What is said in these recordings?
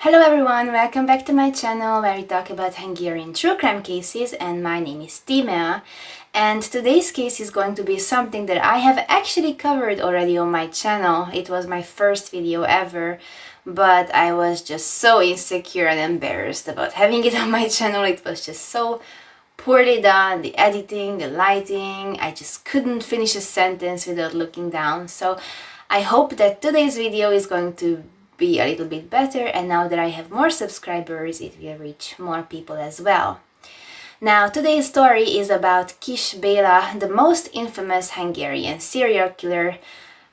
Hello everyone, welcome back to my channel where we talk about Hungarian true crime cases, and my name is Tímea. And today's case is going to be something that I have actually covered already on my channel. It was my first video ever, but I was just so insecure and embarrassed about having it on my channel. It was just so poorly done, the editing, the lighting, I just couldn't finish a sentence without looking down. So I hope that today's video is going to be a little bit better, and now that I have more subscribers, it will reach more people as well. Now, today's story is about Kiss Béla, the most infamous Hungarian serial killer.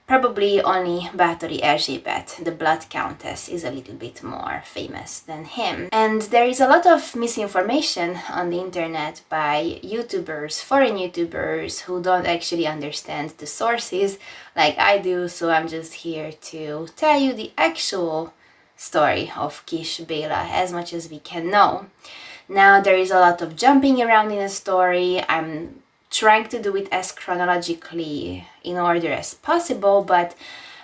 Probably only Bátori Erzsébet, the Blood Countess, is a little bit more famous than him. And there is a lot of misinformation on the internet by YouTubers, foreign YouTubers, who don't actually understand the sources like I do, so I'm just here to tell you the actual story of Kiss Béla as much as we can know. Now, there is a lot of jumping around in the story. I'm trying to do it as chronologically in order as possible, but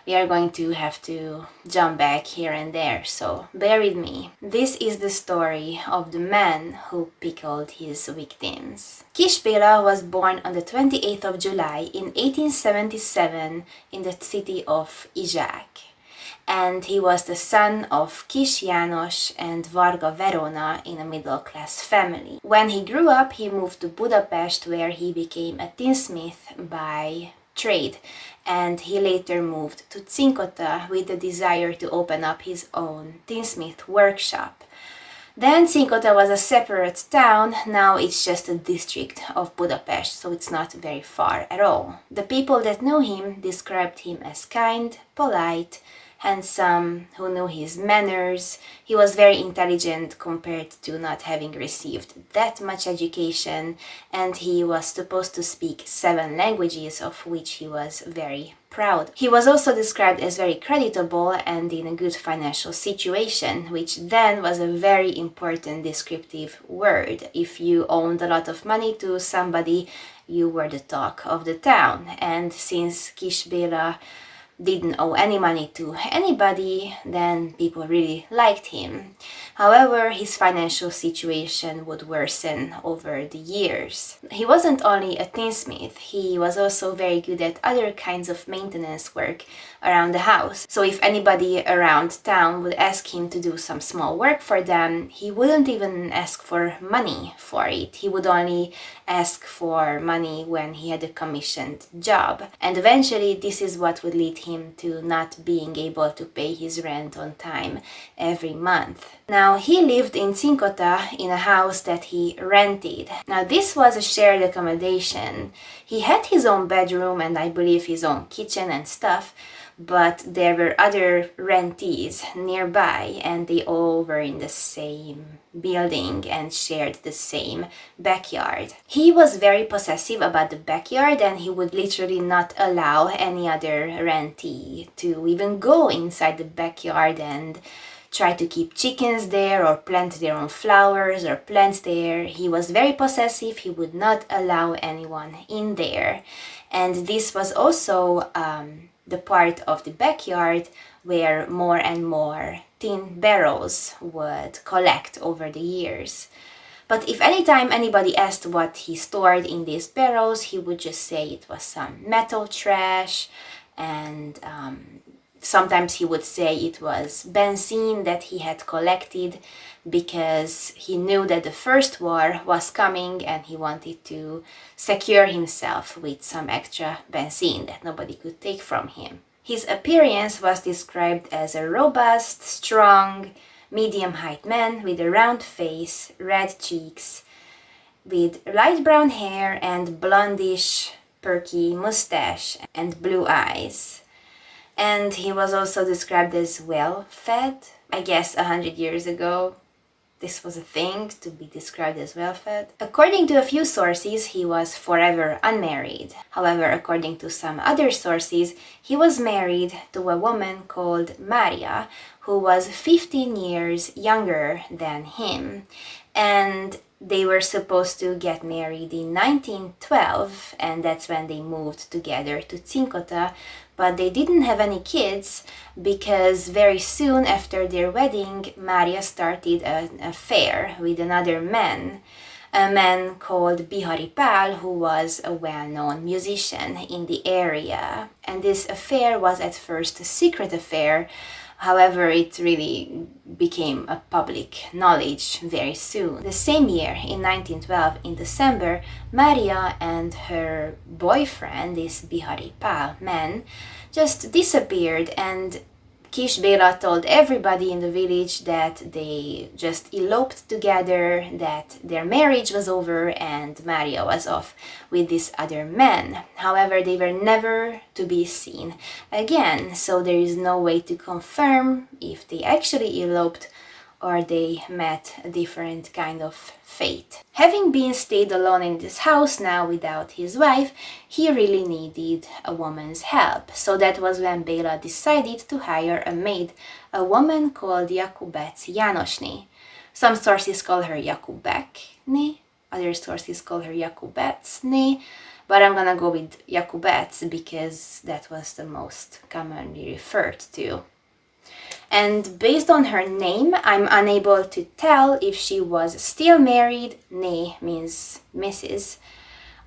we are going to have to jump back here and there, so bear with me. This is the story of the man who pickled his victims. Kiss Béla was born on the 28th of July in 1877 in the city of Izsák. And he was the son of Kiss János and Varga Verona in a middle-class family. When he grew up, he moved to Budapest, where he became a tinsmith by trade, and he later moved to Cinkota with the desire to open up his own tinsmith workshop. Then Cinkota was a separate town, now it's just a district of Budapest, so it's not very far at all. The people that knew him described him as kind, polite, handsome, who knew his manners. He was very intelligent compared to not having received that much education, and he was supposed to speak 7 languages, of which he was very proud. He was also described as very creditable and in a good financial situation, which then was a very important descriptive word. If you owned a lot of money to somebody, you were the talk of the town. And since Kiss Béla didn't owe any money to anybody, then people really liked him. However, his financial situation would worsen over the years. He wasn't only a tinsmith, he was also very good at other kinds of maintenance work around the house. So if anybody around town would ask him to do some small work for them, he wouldn't even ask for money for it. He would only ask for money when he had a commissioned job. And eventually this is what would lead him to not being able to pay his rent on time every month. Now, he lived in Cinkota in a house that he rented. Now, this was a shared accommodation. He had his own bedroom and I believe his own kitchen and stuff, but there were other rentees nearby and they all were in the same building and shared the same backyard. He was very possessive about the backyard and he would literally not allow any other rentee to even go inside the backyard and try to keep chickens there or plant their own flowers or plants there. He was very possessive, he would not allow anyone in there. And this was also the part of the backyard where more and more tin barrels would collect over the years. But if anytime anybody asked what he stored in these barrels, he would just say it was some metal trash, and sometimes he would say it was benzene that he had collected because he knew that the first war was coming and he wanted to secure himself with some extra benzene that nobody could take from him. His appearance was described as a robust, strong, medium-height man with a round face, red cheeks, with light brown hair and blondish, perky mustache and blue eyes. And he was also described as well-fed. I guess 100 years ago, this was a thing to be described as well-fed. According to a few sources, he was forever unmarried. However, according to some other sources, he was married to a woman called Maria, who was 15 years younger than him. And they were supposed to get married in 1912, and that's when they moved together to Cinkota. but they didn't have any kids because very soon after their wedding, Maria started an affair with another man, a man called Bihari Pál, who was a well-known musician in the area. And this affair was at first a secret affair. However, it really became a public knowledge very soon. The same year, in 1912, in December, Maria and her boyfriend, this Bihari Pál man, just disappeared, and Kiss Béla told everybody in the village that they just eloped together, that their marriage was over and Maria was off with this other man. However, they were never to be seen again, so there is no way to confirm if they actually eloped or they met a different kind of fate. Having been stayed alone in this house now without his wife, he really needed a woman's help. So that was when Béla decided to hire a maid, a woman called Jakubec Jánosné. Some sources call her Jakubekné, other sources call her Jakubecné, but I'm gonna go with Jakubec because that was the most commonly referred to. And based on her name, I'm unable to tell if she was still married, né means Mrs.,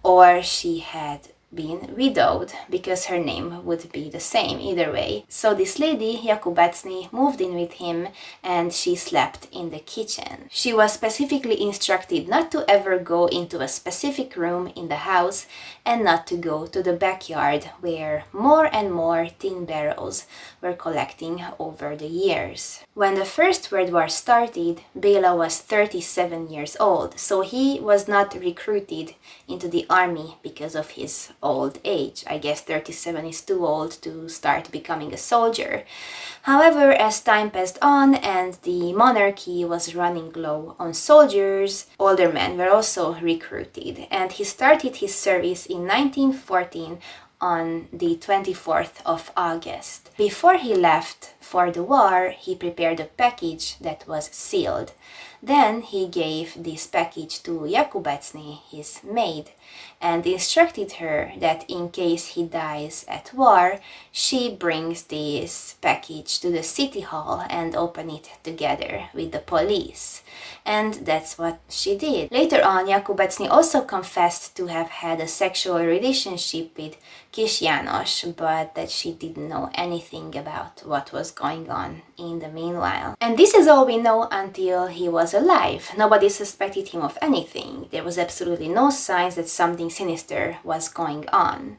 or she had been widowed, because her name would be the same either way. So this lady, Jakubecné, moved in with him and she slept in the kitchen. She was specifically instructed not to ever go into a specific room in the house and not to go to the backyard where more and more tin barrels were collecting over the years. When the First World War started, Béla was 37 years old, so he was not recruited into the army because of his old age. I guess 37 is too old to start becoming a soldier. However, as time passed on and the monarchy was running low on soldiers, older men were also recruited, and he started his service in 1914 on the 24th of August. Before he left for the war, he prepared a package that was sealed. Then he gave this package to Jakubecné, his maid, and instructed her that in case he dies at war, she brings this package to the city hall and open it together with the police. And that's what she did. Later on, Jakubecné also confessed to have had a sexual relationship with Kiss János, but that she didn't know anything about what was going on in the meanwhile. And this is all we know until he was alive. Nobody suspected him of anything. There was absolutely no signs that something sinister was going on.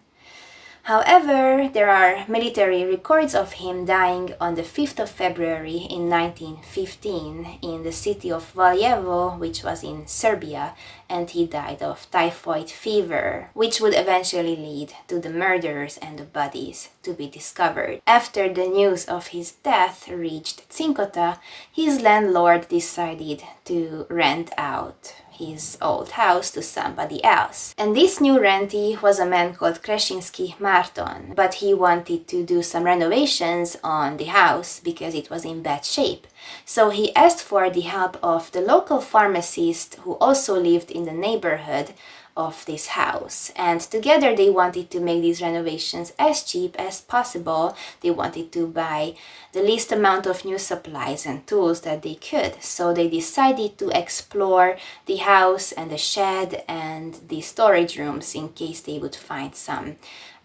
However, there are military records of him dying on the 5th of February in 1915 in the city of Valjevo, which was in Serbia, and he died of typhoid fever, which would eventually lead to the murders and the bodies to be discovered. After the news of his death reached Cinkota, his landlord decided to rent out his old house to somebody else. And this new rentee was a man called Kresiński Márton, but he wanted to do some renovations on the house because it was in bad shape. So he asked for the help of the local pharmacist who also lived in the neighborhood of this house, and together they wanted to make these renovations as cheap as possible. They wanted to buy the least amount of new supplies and tools that they could. So they decided to explore the house and the shed and the storage rooms in case they would find some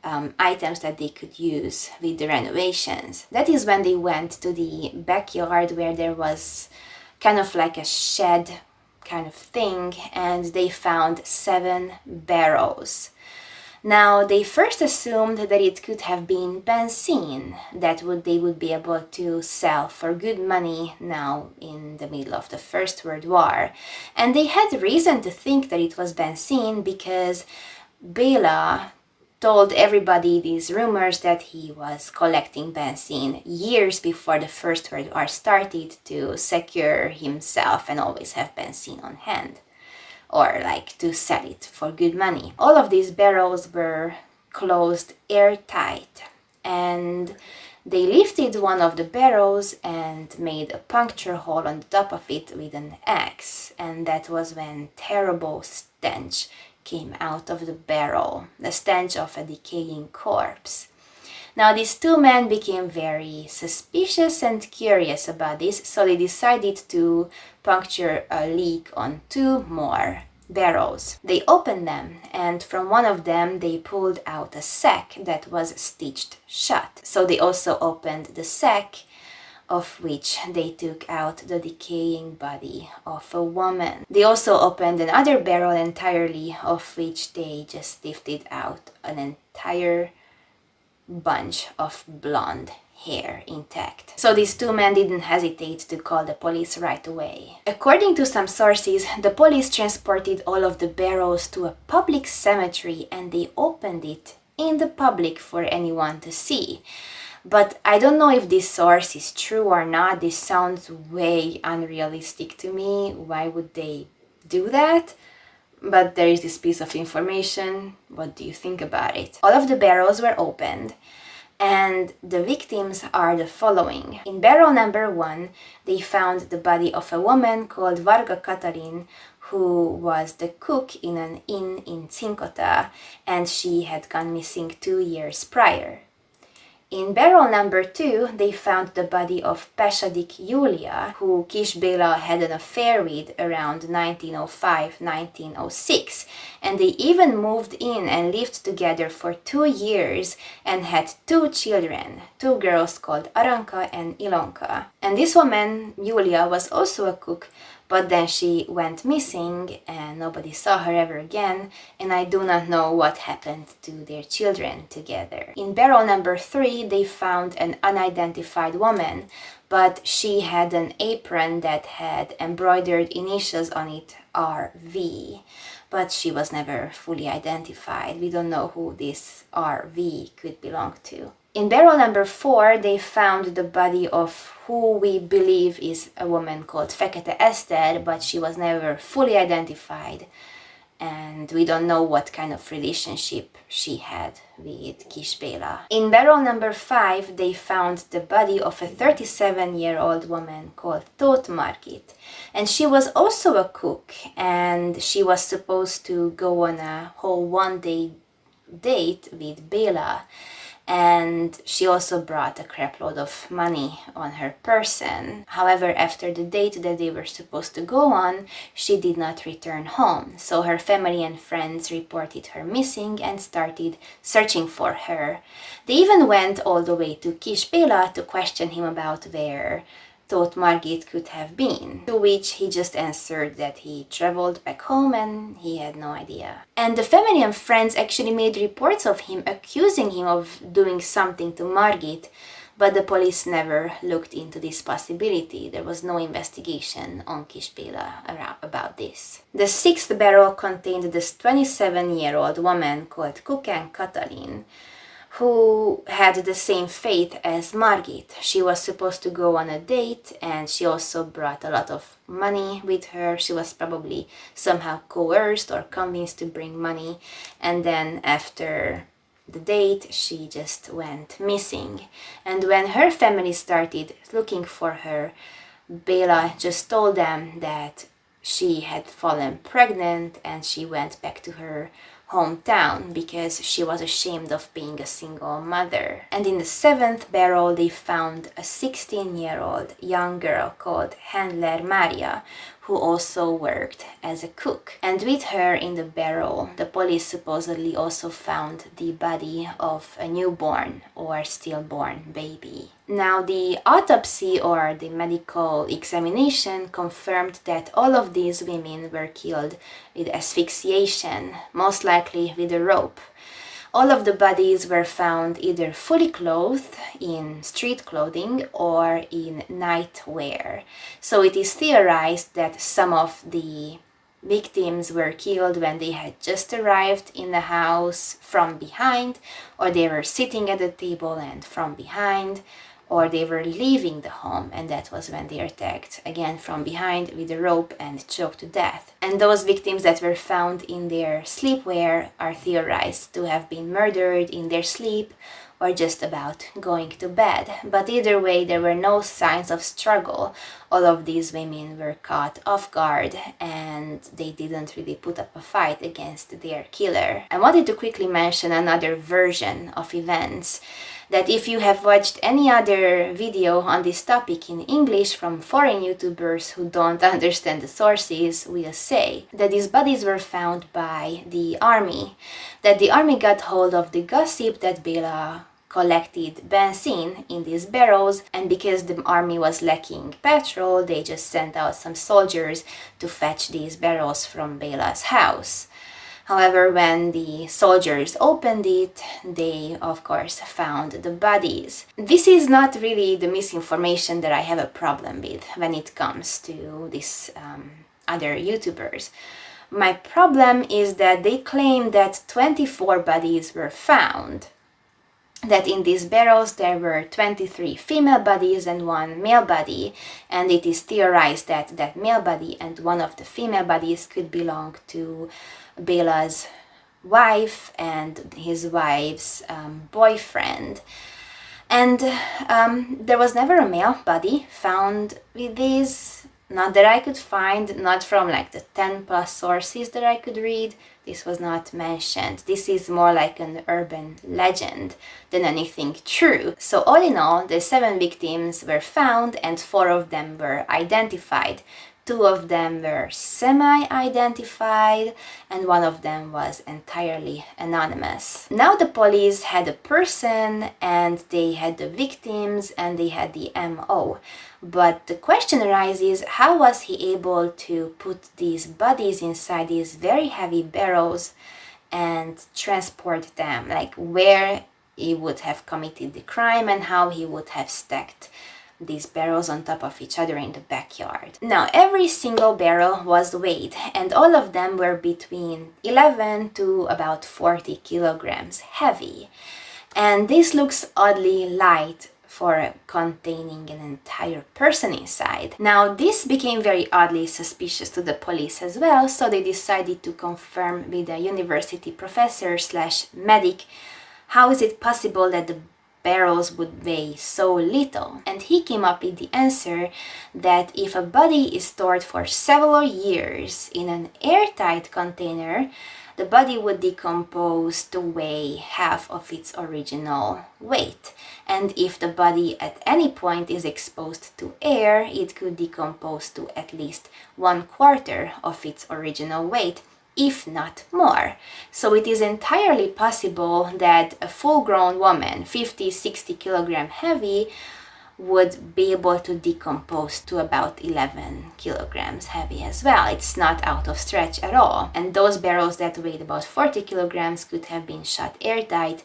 items that they could use with the renovations. That is when they went to the backyard where there was kind of like a shed kind of thing, and they found 7 barrels. Now, they first assumed that it could have been benzene that they would be able to sell for good money now in the middle of the First World War. And they had reason to think that it was benzene because Béla told everybody these rumors that he was collecting benzene years before the First World War started to secure himself and always have benzene on hand, or like to sell it for good money. All of these barrels were closed airtight, and they lifted one of the barrels and made a puncture hole on the top of it with an axe, and that was when terrible stench came out of the barrel, the stench of a decaying corpse. Now these two men became very suspicious and curious about this, so they decided to puncture a leak on two more barrels. They opened them, and from one of them they pulled out a sack that was stitched shut. So they also opened the sack, of which they took out the decaying body of a woman. They also opened another barrel entirely, of which they just lifted out an entire bunch of blonde hair intact. So these two men didn't hesitate to call the police right away. According to some sources, the police transported all of the barrels to a public cemetery and they opened it in the public for anyone to see. But I don't know if this source is true or not. This sounds way unrealistic to me. Why would they do that? But there is this piece of information. What do you think about it? All of the barrels were opened, and the victims are the following. In barrel number 1, they found the body of a woman called Varga Katalin, who was the cook in an inn in Cinkota, and she had gone missing 2 years prior. In barrel number 2, they found the body of Pesadik Julia, who Kiss Béla had an affair with around 1905-1906, and they even moved in and lived together for 2 years and had 2 children, 2 girls called Aranka and Ilonka. And this woman, Julia, was also a cook, but then she went missing and nobody saw her ever again, and I do not know what happened to their children together. In barrel number 3, they found an unidentified woman, but she had an apron that had embroidered initials on it, RV. But she was never fully identified. We don't know who this RV could belong to. In barrel number 4, they found the body of who we believe is a woman called Fekete Eszter, but she was never fully identified, and we don't know what kind of relationship she had with Kiss Béla. In barrel number 5, they found the body of a 37-year-old woman called Tóth Margit, and she was also a cook, and she was supposed to go on a whole one-day date with Béla, and she also brought a crapload of money on her person. However, after the date that they were supposed to go on, she did not return home, so her family and friends reported her missing and started searching for her. They even went all the way to Kiss Béla to question him about where Tóth Margit could have been, to which he just answered that he traveled back home and he had no idea. And the family and friends actually made reports of him accusing him of doing something to Margit, but the police never looked into this possibility. There was no investigation on Kiss Béla about this. The 6th barrel contained this 27-year-old woman called Kukán Katalin, who had the same fate as Margit. She was supposed to go on a date and she also brought a lot of money with her. She was probably somehow coerced or convinced to bring money, and then after the date she just went missing. And when her family started looking for her, Béla just told them that she had fallen pregnant and she went back to her hometown because she was ashamed of being a single mother. And in the 7th barrel they found a 16-year-old young girl called Handler Maria, who also worked as a cook. And with her in the barrel, the police supposedly also found the body of a newborn or stillborn baby. Now, the autopsy or the medical examination confirmed that all of these women were killed with asphyxiation, most likely with a rope. All of the bodies were found either fully clothed in street clothing or in nightwear. So it is theorized that some of the victims were killed when they had just arrived in the house from behind, or they were sitting at the table and from behind, or they were leaving the home, and that was when they were attacked again from behind with a rope and choked to death. And those victims that were found in their sleepwear are theorized to have been murdered in their sleep or just about going to bed. But either way, there were no signs of struggle all of these women were caught off guard and they didn't really put up a fight against their killer. I wanted to quickly mention another version of events, that if you have watched any other video on this topic in English from foreign YouTubers who don't understand the sources will say that these bodies were found by the army, that the army got hold of the gossip that Béla collected benzene in these barrels, and because the army was lacking petrol, they just sent out some soldiers to fetch these barrels from Béla's house. However, when the soldiers opened it, they of course found the bodies. This is not really the misinformation that I have a problem with when it comes to these other YouTubers. My problem is that they claim that 24 bodies were found, that in these barrels there were 23 female bodies and 1 male body, and it is theorized that that male body and one of the female bodies could belong to Béla's wife and his wife's boyfriend. And there was never a male body found with these, not that I could find, not from like the 10 plus sources that I could read. This was not mentioned. This is more like an urban legend than anything true. So all in all, the 7 victims were found and 4 of them were identified. 2 of them were semi-identified and 1 of them was entirely anonymous. Now the police had a person and they had the victims and they had the MO. But the question arises, how was he able to put these bodies inside these very heavy barrels and transport them? Like where he would have committed the crime and how he would have stacked these barrels on top of each other in the backyard. Now, every single barrel was weighed and all of them were between 11 to about 40 kilograms heavy. And this looks oddly light for containing an entire person inside. Now, this became very oddly suspicious to the police as well, so they decided to confirm with a university professor slash medic, how is it possible that the barrels would weigh so little? And he came up with the answer that if a body is stored for several years in an airtight container, the body would decompose to weigh half of its original weight. And if the body at any point is exposed to air, it could decompose to at least 1/4 of its original weight, if not more. So it is entirely possible that a full-grown woman, 50-60 kilogram heavy, would be able to decompose to about 11 kilograms heavy as well. It's not out of stretch at all. And those barrels that weighed about 40 kilograms could have been shot airtight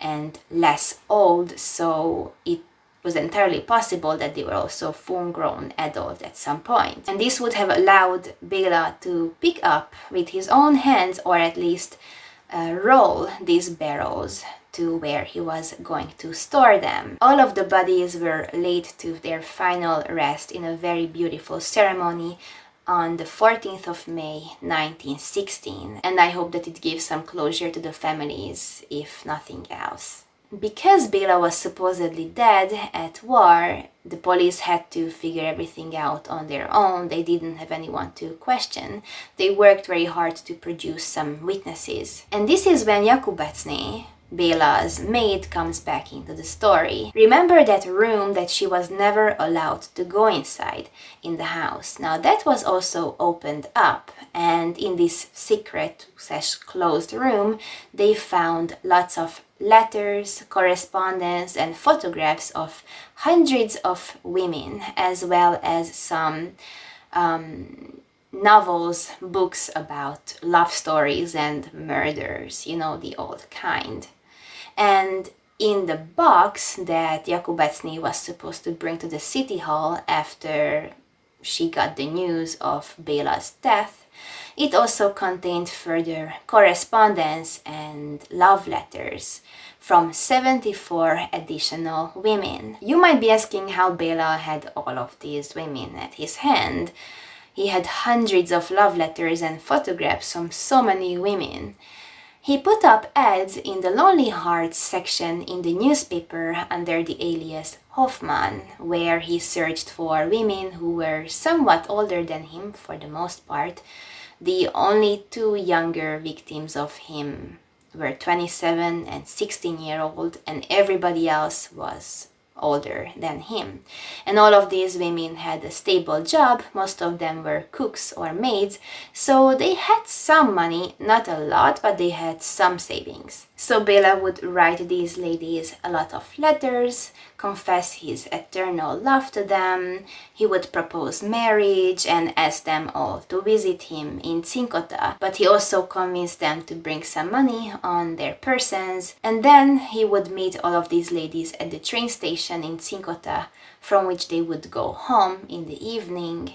and less old, so it was entirely possible that they were also full-grown adult at some point. And this would have allowed Béla to pick up with his own hands, or at least roll these barrels to where he was going to store them. All of the bodies were laid to their final rest in a very beautiful ceremony on the 14th of May 1916, and I hope that it gives some closure to the families, if nothing else. Because Béla was supposedly dead at war, the police had to figure everything out on their own. They didn't have anyone to question. They worked very hard to produce some witnesses. And this is when Jakubecné, Béla's maid, comes back into the story. Remember that room that she was never allowed to go inside in the house. Now that was also opened up, and in this secret / closed room they found lots of letters, correspondence and photographs of hundreds of women, as well as some novels, books about love stories and murders, you know, the old kind. And in the box that Jakubecné was supposed to bring to the city hall after she got the news of Béla's death, it also contained further correspondence and love letters from 74 additional women. You might be asking how Béla had all of these women at his hand. He had hundreds of love letters and photographs from so many women. He put up ads in the Lonely Hearts section in the newspaper under the alias Hoffman, where he searched for women who were somewhat older than him for the most part. The only two younger victims of him were 27 and 16-year-old, and everybody else was older than him. And all of these women had a stable job. Most of them were cooks or maids, so they had some money, not a lot, but they had some savings. So Béla would write these ladies a lot of letters, confess his eternal love to them. He would propose marriage and ask them all to visit him in Cinkota, but he also convinced them to bring some money on their persons. And then he would meet all of these ladies at the train station in Cinkota, from which they would go home in the evening.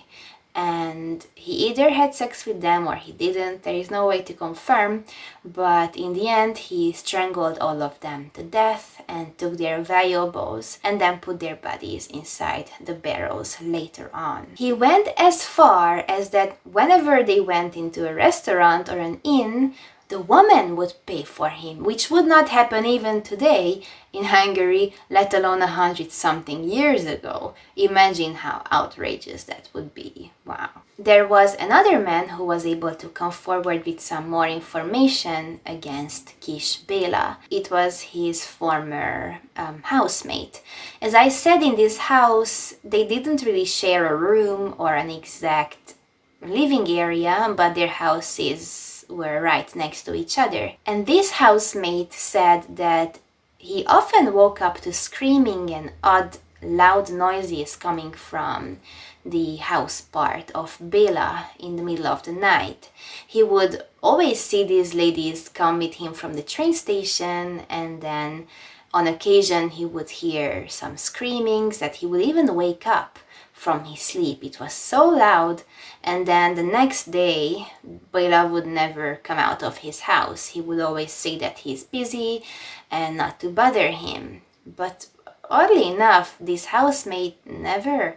And he either had sex with them or he didn't. There is no way to confirm, but in the end he strangled all of them to death and took their valuables and then put their bodies inside the barrels later on. He went as far as that whenever they went into a restaurant or an inn, the woman would pay for him, which would not happen even today in Hungary, let alone 100-something years ago. Imagine how outrageous that would be. Wow. There was another man who was able to come forward with some more information against Kiss Béla. It was his former housemate. As I said, in this house, they didn't really share a room or an exact living area, but their houses were right next to each other. And this housemate said that he often woke up to screaming and odd loud noises coming from the house part of Béla in the middle of the night. He would always see these ladies come with him from the train station, and then on occasion he would hear some screamings that he would even wake up from his sleep. It was so loud. And then the next day, Béla would never come out of his house. He would always say that he's busy and not to bother him. But oddly enough, this housemate never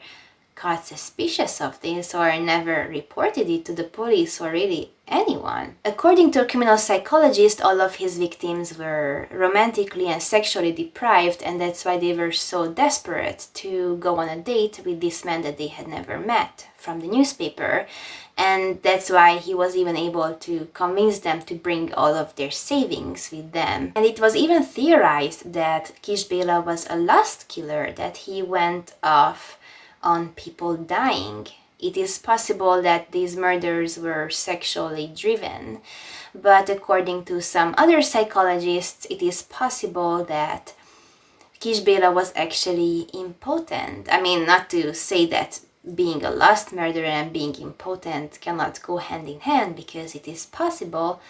got suspicious of this or never reported it to the police or really anyone. According to a criminal psychologist, all of his victims were romantically and sexually deprived, and that's why they were so desperate to go on a date with this man that they had never met from the newspaper. And that's why he was even able to convince them to bring all of their savings with them. And it was even theorized that Kiss Béla was a lust killer, that he went off on people dying. It is possible that these murders were sexually driven, but according to some other psychologists, it is possible that Kiss Béla was actually impotent. I mean, not to say that being a lust murderer and being impotent cannot go hand in hand, because it is possible,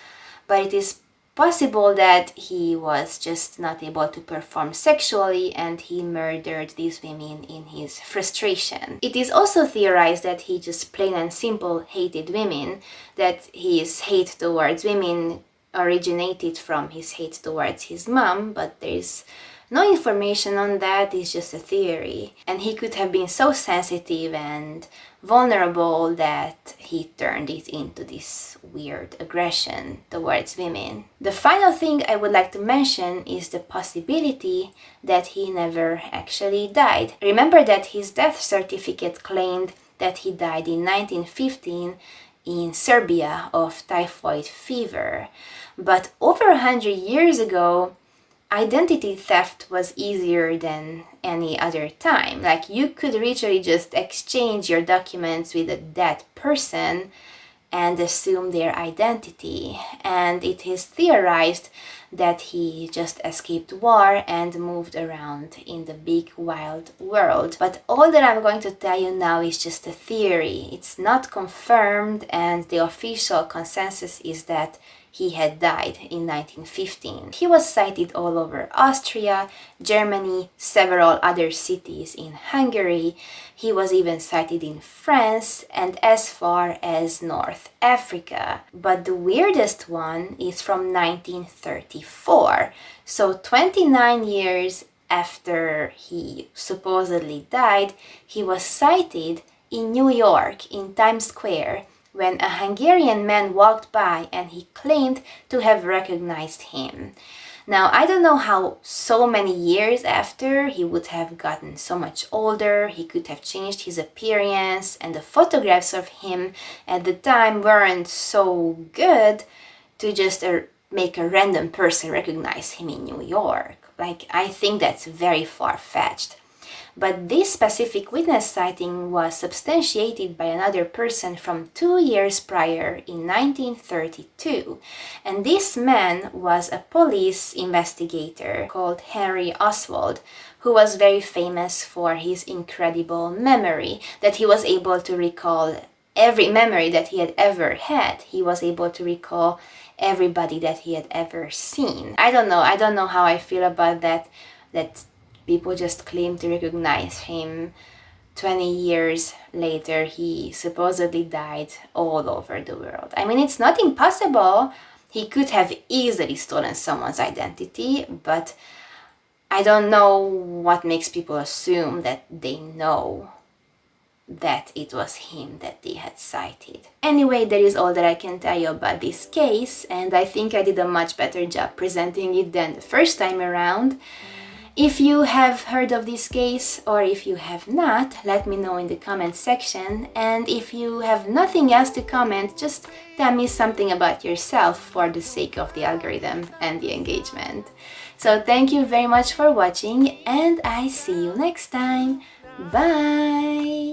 but it is possible that he was just not able to perform sexually and he murdered these women in his frustration. It is also theorized that he just plain and simple hated women, that his hate towards women originated from his hate towards his mom, but there's no information on that. It's just a theory. And he could have been so sensitive and vulnerable that he turned it into this weird aggression towards women. The final thing I would like to mention is the possibility that he never actually died. Remember that his death certificate claimed that he died in 1915 in Serbia of typhoid fever. But over 100 years ago, identity theft was easier than any other time. Like, you could literally just exchange your documents with a dead person and assume their identity. And it is theorized that he just escaped war and moved around in the big wild world. But all that I'm going to tell you now is just a theory. It's not confirmed, and the official consensus is that he had died in 1915. He was sighted all over Austria, Germany, several other cities in Hungary. He was even sighted in France and as far as North Africa. But the weirdest one is from 1934. So 29 years after he supposedly died, he was sighted in New York, in Times Square, when a Hungarian man walked by and he claimed to have recognized him. Now, I don't know how so many years after he would have gotten so much older, he could have changed his appearance, and the photographs of him at the time weren't so good to just make a random person recognize him in New York. Like, I think that's very far-fetched. But this specific witness sighting was substantiated by another person from 2 years prior in 1932. And this man was a police investigator called Henry Oswald, who was very famous for his incredible memory, that he was able to recall every memory that he had ever had. He was able to recall everybody that he had ever seen. I don't know how I feel about that people just claim to recognize him. 20 years later, he supposedly died all over the world. I mean, it's not impossible. He could have easily stolen someone's identity, but I don't know what makes people assume that they know that it was him that they had sighted. Anyway, that is all that I can tell you about this case, and I think I did a much better job presenting it than the first time around. If you have heard of this case, or if you have not, let me know in the comment section. And if you have nothing else to comment, just tell me something about yourself for the sake of the algorithm and the engagement. So thank you very much for watching, and I see you next time. Bye!